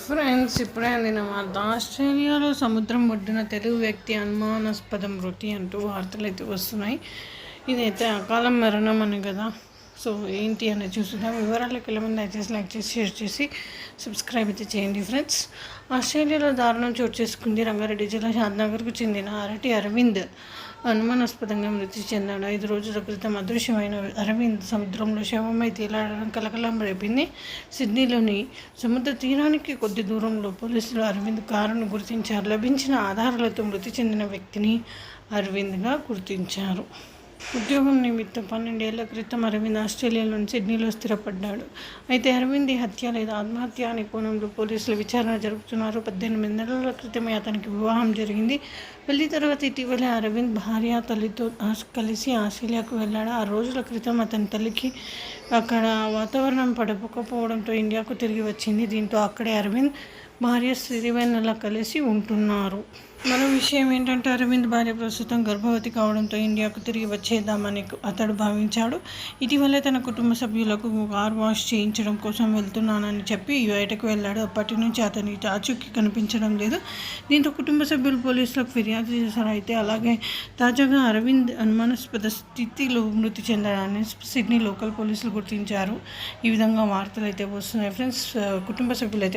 Friends, ఇప్పుడే అందిన వార్త. ఆస్ట్రేలియాలో సముద్రం ఒడ్డున తెలుగు వ్యక్తి అనుమానాస్పద మృతి అంటూ వార్తలు అయితే వస్తున్నాయి. ఇదైతే అకాల మరణం అని కదా. సో ఏంటి అనేది చూసుకుందాం. వివరాలకు వెళ్ళే ముందు దయచేసి లైక్ చేసి షేర్ చేసి సబ్స్క్రైబ్ అయితే చేయండి ఫ్రెండ్స్. ఆస్ట్రేలియాలో దారుణం చోటు చేసుకుంది. రంగారెడ్డి జిల్లా షాద్నగర్కు చెందిన అరటి అరవింద్ అనుమానాస్పదంగా మృతి చెందాడు. 5 రోజుల క్రితం అదృశ్యమైన అరవింద్ సముద్రంలో శవమై తేలాడడం కలకలం రేపింది. సిడ్నీలోని సముద్ర తీరానికి కొద్ది దూరంలో పోలీసులు అరవింద్ కారును గుర్తించారు. లభించిన ఆధారాలతో మృతి చెందిన వ్యక్తిని అరవింద్గా గుర్తించారు. ఉద్యోగం నిమిత్తం 12 ఏళ్ల క్రితం అరవింద్ ఆస్ట్రేలియాలోని సిడ్నీలో స్థిరపడ్డాడు. అయితే అరవింద్ హత్య లేదా ఆత్మహత్య అనే కోణంలో పోలీసులు విచారణ జరుపుతున్నారు. 18 నెలల క్రితమే అతనికి వివాహం జరిగింది. పెళ్లి తర్వాత ఇటీవలే అరవింద్ భార్య తల్లితో కలిసి ఆస్ట్రేలియాకు వెళ్ళాడు. 6 రోజుల క్రితం అతని తల్లికి అక్కడ వాతావరణం పడకపోవడంతో ఇండియాకు తిరిగి వచ్చింది. దీంతో అక్కడే అరవింద్ భార్య సిరివెన్నెల కలిసి ఉంటున్నారు. మరో విషయం ఏంటంటే అరవింద్ భార్య ప్రస్తుతం గర్భవతి కావడంతో ఇండియాకు తిరిగి వచ్చేద్దామని అతడు భావించాడు. ఇటీవలే తన కుటుంబ సభ్యులకు కార్ వాష్ చేయించడం కోసం వెళ్తున్నానని చెప్పి బయటకు వెళ్ళాడు. అప్పటి నుంచి అతని ఆచూకీ కనిపించడం లేదు. దీంతో కుటుంబ సభ్యులు పోలీసులకు ఫిర్యాదు చేశారు. అయితే అలాగే తాజాగా అరవింద్ అనుమానాస్పద స్థితిలో మృతి చెందడాన్ని సిడ్నీ లోకల్ పోలీసులు గుర్తించారు. ఈ విధంగా వార్తలు అయితే వస్తున్నాయి ఫ్రెండ్స్. కుటుంబ సభ్యులు అయితే